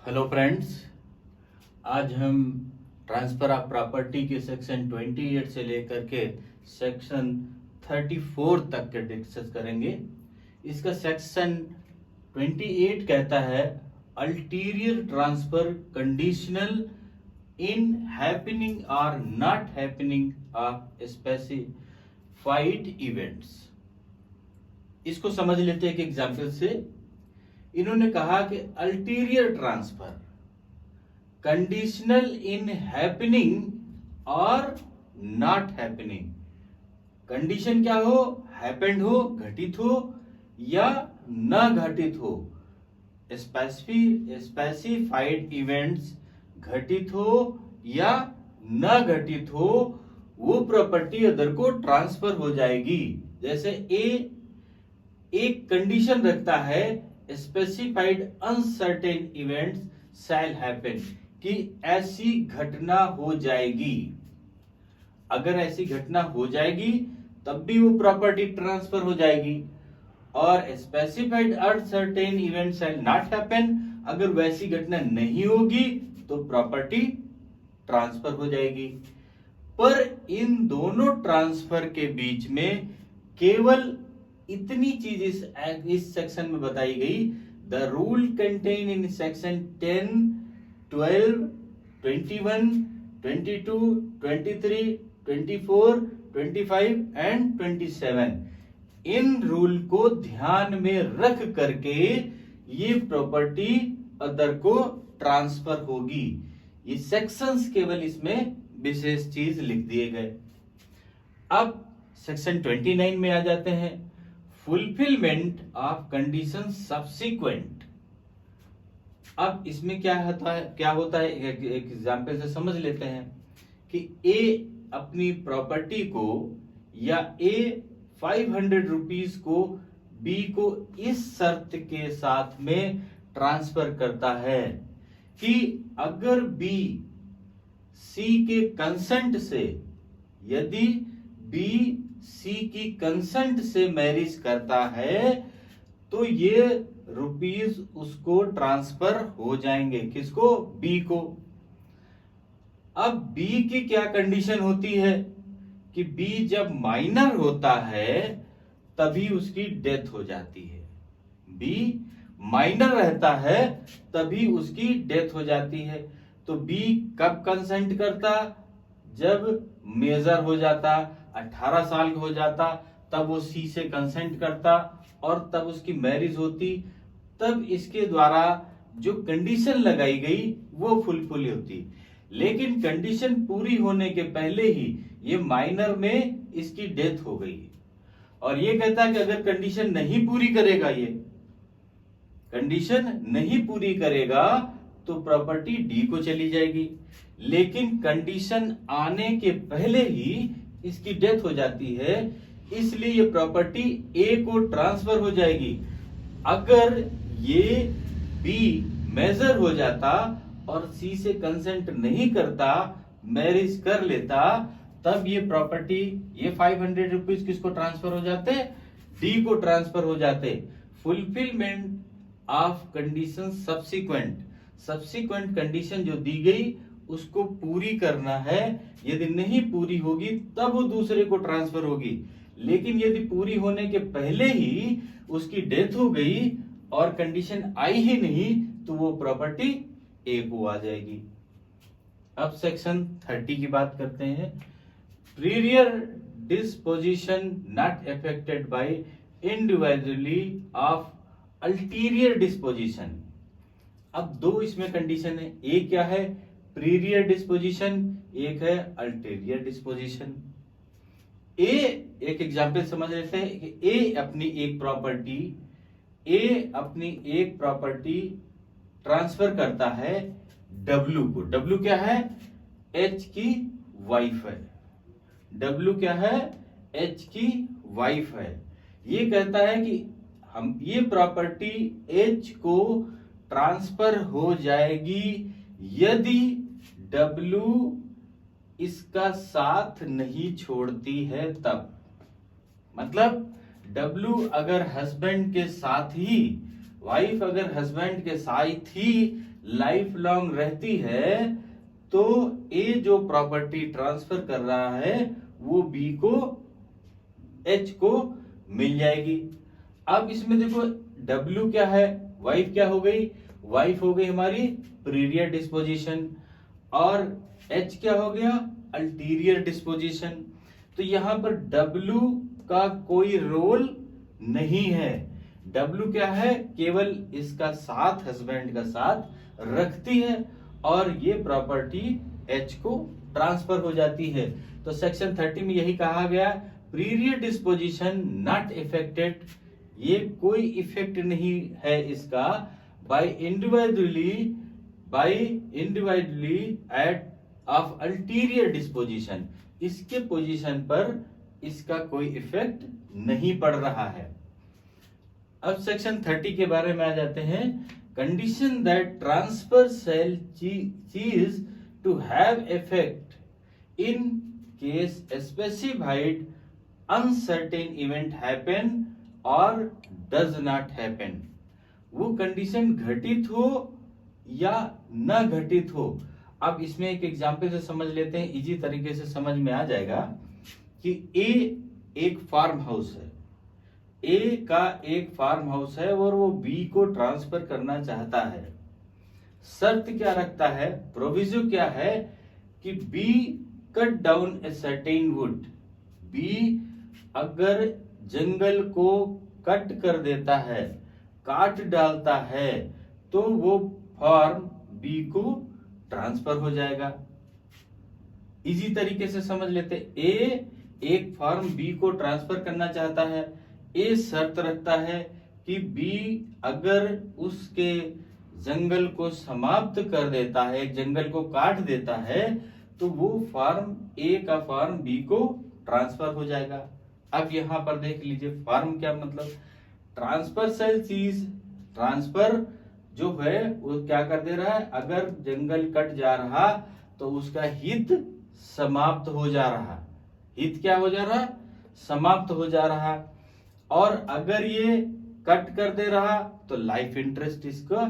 Hello friends, आज हम transfer of property के सेक्शन 28 से लेकर के सेक्शन 34 तक के डिस्कस करेंगे। इसका सेक्शन 28 कहता है अल्टीरियर ट्रांसफर कंडीशनल इन हैपनिंग और not happening of specified events. इसको समझ लेते हैं एक एग्जाम्पल से। इन्होंने कहा कि अल्टीरियर ट्रांसफर कंडीशनल इन हैपनिंग और नॉट हैपनिंग। कंडीशन क्या हो? हैपेंड हो, घटित हो या न घटित हो। स्पेसिफाइड इवेंट्स घटित हो या न घटित हो, वो प्रॉपर्टी अदर को ट्रांसफर हो जाएगी। जैसे ए एक कंडीशन रखता है स्पेसिफाइड अनसर्टेन इवेंट्स शैल हैपन, कि ऐसी घटना हो जाएगी। अगर ऐसी घटना हो जाएगी तब भी वो प्रॉपर्टी ट्रांसफर हो जाएगी। और specified uncertain event shall not happen, अगर वैसी घटना नहीं होगी तो प्रॉपर्टी ट्रांसफर हो जाएगी। पर इन दोनों ट्रांसफर के बीच में केवल इतनी चीज इस सेक्शन में बताई गई। The rule contain in section 10, 12, 21, 22, 23, 24, 25 and 27। In rule को ध्यान में रख करके ये प्रॉपर्टी अदर को ट्रांसफर होगी। ये सेक्शंस केवल इसमें विशेष चीज लिख दिए गए। अब सेक्शन 29 में आ जाते हैं। Fulfilment of condition subsequent. अब इसमें क्या होता है एक एग्जाम्पल से समझ लेते हैं कि ए अपनी प्रॉपर्टी को या ए 500 रुपीज को बी को इस शर्त के साथ में ट्रांसफर करता है कि अगर बी सी के कंसेंट से, यदि बी सी की कंसेंट से मैरिज करता है तो ये रुपीस उसको ट्रांसफर हो जाएंगे। किसको? बी को। अब बी की क्या कंडीशन होती है कि बी जब माइनर होता है तभी उसकी डेथ हो जाती है। बी माइनर रहता है तभी उसकी डेथ हो जाती है। तो बी कब कंसेंट करता? जब मेजर हो जाता, 18 साल का हो जाता, तब वो सी से कंसेंट करता और तब उसकी मैरिज होती। तब इसके द्वारा जो कंडीशन लगाई गई वो फुलफिल होती। लेकिन कंडीशन पूरी होने के पहले ही ये माइनर में इसकी डेथ हो गई और ये कहता है कि अगर कंडीशन नहीं पूरी करेगा, ये कंडीशन नहीं पूरी करेगा तो प्रॉपर्टी डी को चली जाएगी। लेकिन कंडीशन आने के पहले ही इसकी डेथ हो जाती है, इसलिए ये प्रॉपर्टी ए को ट्रांसफर हो जाएगी। अगर ये बी मेजर हो जाता और सी से कंसेंट नहीं करता, मैरिज कर लेता, तब ये प्रॉपर्टी, ये 500 रुपीज किसको ट्रांसफर हो जाते? डी को ट्रांसफर हो जाते। Fulfilment of condition subsequent condition जो दी गई उसको पूरी करना है। यदि नहीं पूरी होगी तब वो दूसरे को ट्रांसफर होगी। लेकिन यदि पूरी होने के पहले ही उसकी डेथ हो गई और कंडीशन आई ही नहीं तो वो प्रॉपर्टी ए को आ जाएगी। अब सेक्शन 30 की बात करते हैं। Prior disposition not affected by individually of ulterior disposition. अब दो इसमें कंडीशन है। एक क्या है? प्रीरियर डिस्पोजिशन, एक है अल्टीरियर डिस्पोजिशन। एक एग्जांपल समझ लेते हैं कि ए अपनी एक प्रॉपर्टी ट्रांसफर करता है डब्ल्यू को। डब्ल्यू क्या है? एच की वाइफ है। डब्ल्यू क्या है? एच की वाइफ है। ये कहता है कि हम ये प्रॉपर्टी एच को ट्रांसफर हो जाएगी यदि डब्ल्यू इसका साथ नहीं छोड़ती है तब। मतलब डब्ल्यू अगर हस्बैंड के साथ ही, वाइफ अगर हस्बैंड के साथ ही लाइफ लॉन्ग रहती है तो ए जो प्रॉपर्टी ट्रांसफर कर रहा है वो बी को एच को मिल जाएगी। अब इसमें देखो डब्ल्यू क्या है, वाइफ क्या हो गई, वाइफ हो गई हमारी प्रीरियर डिस्पोजिशन, और एच क्या हो गया, अल्टीरियर डिस्पोजिशन। तो यहां पर डब्ल्यू का कोई रोल नहीं है। डब्ल्यू क्या है, केवल इसका साथ, हस्बैंड का साथ रखती है और ये प्रॉपर्टी एच को ट्रांसफर हो जाती है। तो सेक्शन 30 में यही कहा गया, प्रीरियर डिस्पोजिशन नॉट इफेक्टेड, ये कोई इफेक्ट नहीं है इसका by individually at of ulterior disposition, इसके पोजीशन पर इसका कोई इफेक्ट नहीं पड़ रहा है। अब सेक्शन 30 के बारे में आ जाते हैं। Condition that transfer shall cease to have effect in case specified uncertain event happen और डज नॉट हैपन। वो कंडीशन घटित हो या न घटित हो। अब इसमें एक एग्जांपल से समझ लेते हैं, इजी तरीके से समझ में आ जाएगा कि ए एक फार्म हाउस है, ए का एक फार्म हाउस है और वो बी को ट्रांसफर करना चाहता है। शर्त क्या रखता है, प्रोविजो क्या है कि B cut down a certain wood, B अगर जंगल को कट कर देता है, काट डालता है, तो वो फार्म बी को ट्रांसफर हो जाएगा। इजी तरीके से समझ लेते, ए एक फार्म बी को ट्रांसफर करना चाहता है, ए शर्त रखता है कि बी अगर उसके जंगल को समाप्त कर देता है, जंगल को काट देता है, तो वो फार्म ए का फार्म बी को ट्रांसफर हो जाएगा। अब यहां पर देख लीजिए फार्म क्या मतलब, ट्रांसफर सेल चीज, ट्रांसफर जो है वो क्या कर दे रहा है, अगर जंगल कट जा रहा तो उसका हित समाप्त हो जा रहा, हित क्या हो जा रहा, समाप्त हो जा रहा, और अगर ये कट कर दे रहा तो लाइफ इंटरेस्ट इसका,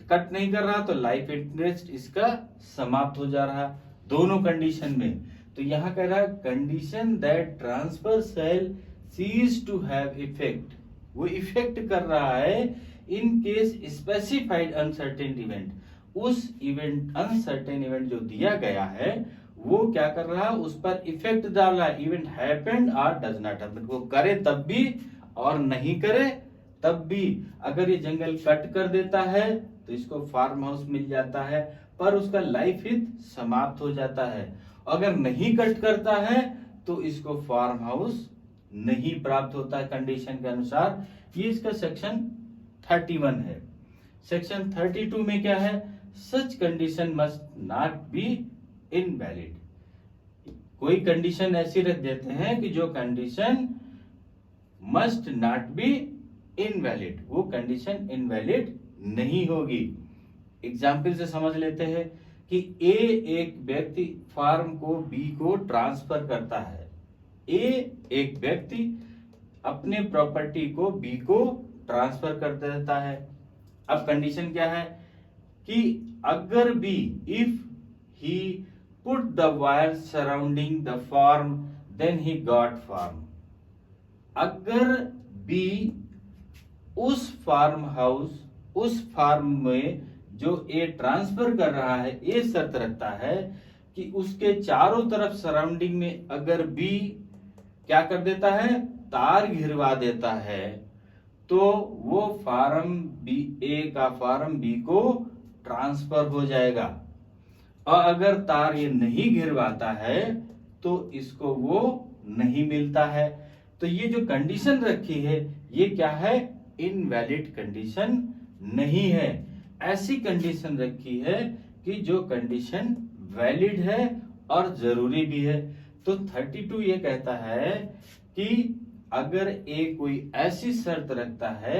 कट नहीं कर रहा तो लाइफ इंटरेस्ट इसका समाप्त हो जा रहा, दोनों कंडीशन में। तो यहां कह रहा है condition that transfer shall cease to have effect, वो इफेक्ट कर रहा है in case specified uncertain event, उस इवेंट अनसर्टेन इवेंट जो दिया गया है वो क्या कर रहा है, उस पर इफेक्ट डाल रहा है, इवेंट हैपेंड और डज नॉट हैपन, वो करे तब भी और नहीं करे तब भी। अगर ये जंगल कट कर देता है तो इसको फार्म हाउस मिल जाता है पर उसका लाइफ हित समाप्त हो जाता है, अगर नहीं कट करता है तो इसको फार्म हाउस नहीं प्राप्त होता है कंडीशन के अनुसार। ये इसका सेक्शन 31 है। सेक्शन 32 में क्या है, such condition must not be invalid, कोई कंडीशन ऐसी रख देते हैं कि जो condition must not be invalid, वो कंडीशन इनवैलिड नहीं होगी। एग्जाम्पल से समझ लेते हैं कि ए एक व्यक्ति फार्म को बी को ट्रांसफर करता है, ए एक व्यक्ति अपने प्रॉपर्टी को बी को ट्रांसफर कर देता है। अब कंडीशन क्या है कि अगर B, if he put the wire surrounding the farm then he got farm, अगर बी उस फार्म हाउस, उस फार्म में जो ए ट्रांसफर कर रहा है, ए शर्त रखता है कि उसके चारों तरफ सराउंडिंग में अगर बी क्या कर देता है, तार घिरवा देता है, तो वो फार्म बी, ए का फार्म बी को ट्रांसफर हो जाएगा, और अगर तार ये नहीं घिरवाता है तो इसको वो नहीं मिलता है। तो ये जो कंडीशन रखी है ये क्या है, इनवैलिड कंडीशन नहीं है, ऐसी कंडीशन रखी है कि जो कंडीशन वैलिड है और जरूरी भी है। तो 32 ये कहता है कि अगर ए कोई ऐसी शर्त रखता है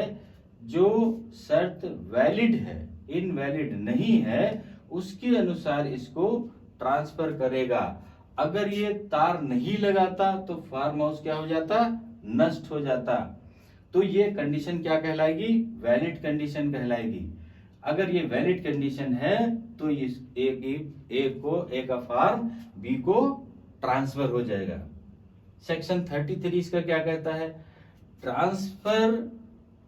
जो शर्त वैलिड है, इनवैलिड नहीं है, उसके अनुसार इसको ट्रांसफर करेगा। अगर ये तार नहीं लगाता तो फार्म हाउस क्या हो जाता, नष्ट हो जाता। तो ये कंडीशन क्या कहलाएगी, वैलिड कंडीशन कहलाएगी। अगर ये वैलिड कंडीशन है तो इस ए का फॉर्म बी को ट्रांसफर हो जाएगा। सेक्शन 33 इसका क्या कहता है? Transfer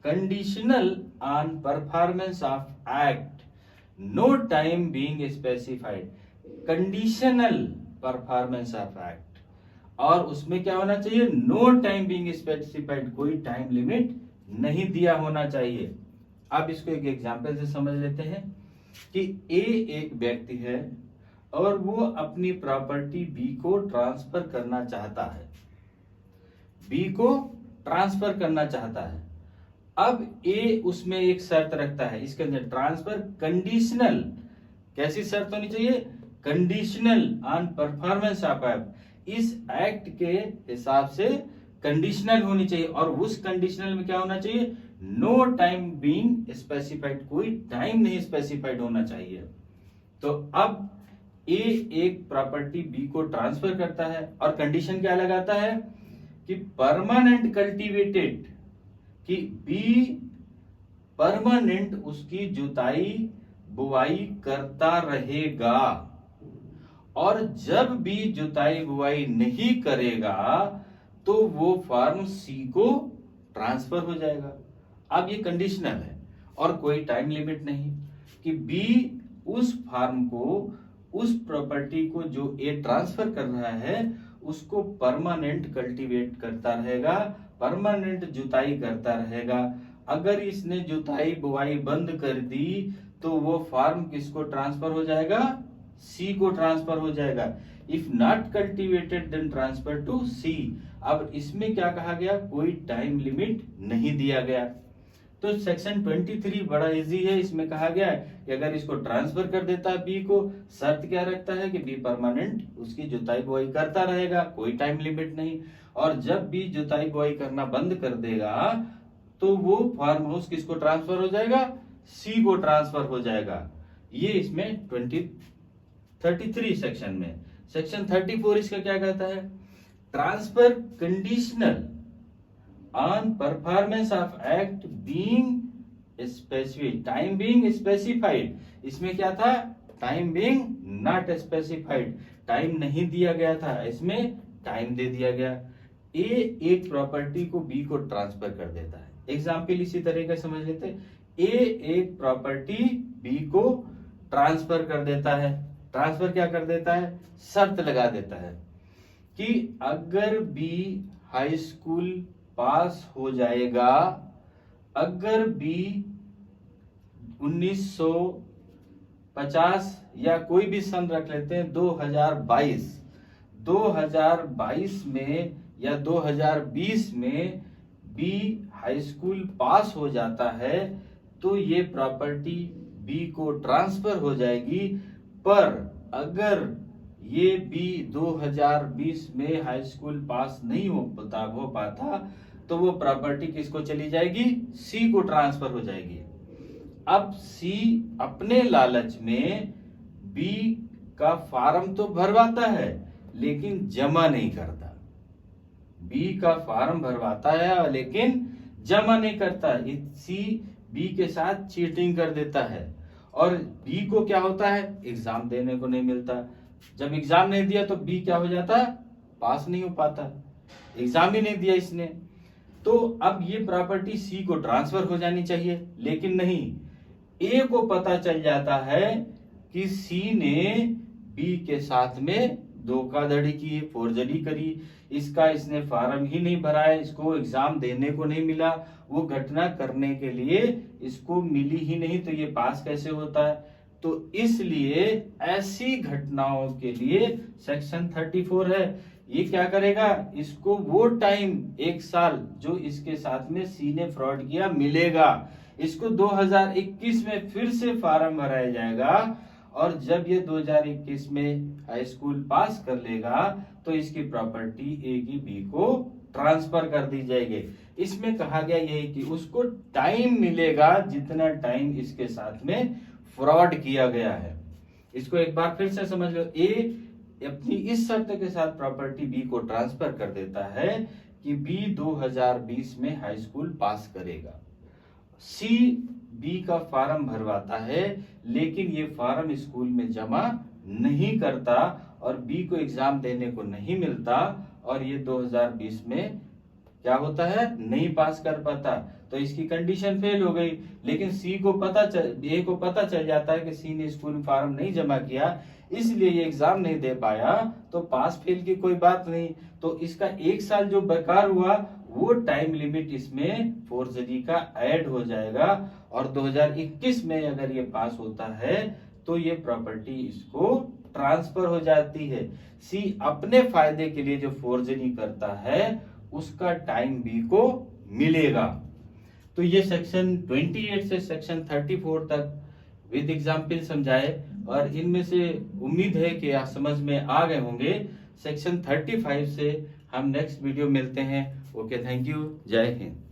conditional on performance of act, no time being specified. Conditional performance of act, और उसमें क्या होना चाहिए? नो टाइम बीइंग स्पेसिफाइड, कोई टाइम लिमिट नहीं दिया होना चाहिए। अब इसको एक एग्जांपल से समझ लेते हैं कि ए एक व्यक्ति है और वो अपनी प्रॉपर्टी बी को ट्रांसफर करना चाहता है, बी को ट्रांसफर करना चाहता है। अब ए उसमें एक शर्त रखता है, इसके अंदर ट्रांसफर कंडीशनल, कैसी शर्त होनी चाहिए? Conditional on performance of act, इस एक्ट के हिसाब से कंडीशनल होनी चाहिए, और उस कंडीशनल में क्या होना चाहिए? नो टाइम बीइंग स्पेसिफाइड, कोई टाइम नहीं स्पेसिफाइड होना चाहिए। तो अब ए एक प्रॉपर्टी बी को ट्रांसफर करता है और कंडीशन क्या लगाता है कि परमानेंट कल्टीवेटेड, कि बी परमानेंट उसकी जुताई बुआई करता रहेगा, और जब भी जुताई बुआई नहीं करेगा तो वो फार्म सी को ट्रांसफर हो जाएगा। अब ये कंडीशनल है और कोई टाइम लिमिट नहीं, कि बी उस फार्म को, उस प्रॉपर्टी को जो ए ट्रांसफर कर रहा है उसको परमानेंट कल्टीवेट करता रहेगा, परमानेंट जुताई करता रहेगा। अगर इसने जुताई बुआई बंद कर दी तो वो फार्म किसको ट्रांसफर हो जाएगा? सी को ट्रांसफर हो जाएगा। If not cultivated then transfer to C. अब इसमें क्या कहा गया? कोई टाइम लिमिट नहीं दिया गया। तो सेक्शन 23 बड़ा इजी है, इसमें कहा गया है कि अगर इसको ट्रांसफर कर देता है बी को, शर्त क्या रखता है कि बी परमानेंट उसकी जुताई बुआई करता रहेगा, कोई टाइम लिमिट नहीं, और जब भी जुताई बुआई करना बंद कर देगा तो वो फार्म हाउस किसको ट्रांसफर हो जाएगा? सी को ट्रांसफर हो जाएगा। ये इसमें 33 सेक्शन में। सेक्शन 34 इसका क्या कहता है? Transfer conditional on performance of act being specified, time being specified. इसमें क्या था? Time being not specified, time नहीं दिया गया था, इसमें टाइम दे दिया गया। ए एक प्रॉपर्टी को बी को ट्रांसफर कर देता है। एग्जाम्पल इसी तरह का समझ लेते हैं। ए एक प्रॉपर्टी बी को ट्रांसफर कर देता है। ट्रांसफर क्या कर देता है? शर्त लगा देता है कि अगर बी हाई स्कूल पास हो जाएगा, अगर बी 1950 या कोई भी सन रख लेते हैं 2022 में या 2020 में बी हाई स्कूल पास हो जाता है तो ये प्रॉपर्टी बी को ट्रांसफर हो जाएगी। पर अगर ये बी 2020 में हाई स्कूल पास नहीं हो पाता तो वो प्रॉपर्टी किसको चली जाएगी? सी को ट्रांसफर हो जाएगी। अब सी अपने लालच में बी का फॉर्म तो भरवाता है लेकिन जमा नहीं करता। बी का फॉर्म भरवाता है लेकिन जमा नहीं करता। सी बी के साथ चीटिंग कर देता है और बी को क्या होता है? एग्जाम देने को नहीं मिलता। जब एग्जाम नहीं दिया तो बी क्या हो जाता? पास नहीं हो पाता, एग्जाम ही नहीं दिया इसने। तो अब ये प्रॉपर्टी सी को ट्रांसफर हो जानी चाहिए, लेकिन नहीं, ए को पता चल जाता है कि सी ने बी के साथ में धोखाधड़ी की, फोर्जरी करी, इसका इसने फॉर्म ही नहीं भरा है, इसको एग्जाम देने को नहीं मिला, वो घटना करने के लिए इसको मिली ही नहीं, तो ये पास कैसे होता है? तो इसलिए ऐसी घटनाओं के लिए सेक्शन 34 है। ये क्या करेगा? इसको वो टाइम 1 साल जो इसके साथ में सी ने फ्रॉड किया मिलेगा। इसको 2021 में फिर से फॉर्म भराया जाएगा और जब ये 2021 में हाई स्कूल पास कर लेगा तो इसकी प्रॉपर्टी ए की बी को ट्रांसफर कर दी जाएगी। इसमें कहा गया यही कि उसको टाइम मिलेगा जितना टाइम इसके साथ में फ्रॉड किया गया है। इसको एक बार फिर से समझ लो। ए अपनी इस शर्त के साथ प्रॉपर्टी बी को ट्रांसफर कर देता है कि बी 2020 में हाई स्कूल पास करेगा। सी बी का फॉर्म भरवाता है, लेकिन ये फॉर्म स्कूल में जमा नहीं करता और बी को एग्जाम देने को नहीं मिलता और ये 2020 में क्या होता है, नहीं पास कर पाता, तो इसकी कंडीशन फेल हो गई। लेकिन ए को पता चल जाता है कि सी ने स्कूल में फॉर्म नहीं जमा किया, इसलिए ये एग्जाम नहीं दे पाया, तो पास फेल की कोई बात नहीं। तो इसका 1 साल जो बेकार हुआ वो टाइम लिमिट इसमें फोर्जरी का ऐड हो जाएगा और 2021 में अगर ये पास होता है तो ये प्रॉपर्टी इसको ट्रांसफर हो जाती है। सी अपने फायदे के लिए जो फोर्जरी करता है उसका टाइम बी को मिलेगा। तो ये सेक्शन 28 से सेक्शन 34 तक विद एग्जाम्पल समझाए और इनमें से उम्मीद है कि आप समझ में आ गए होंगे। सेक्शन 35 से हम नेक्स्ट वीडियो मिलते हैं। ओके, थैंक यू, जय हिंद।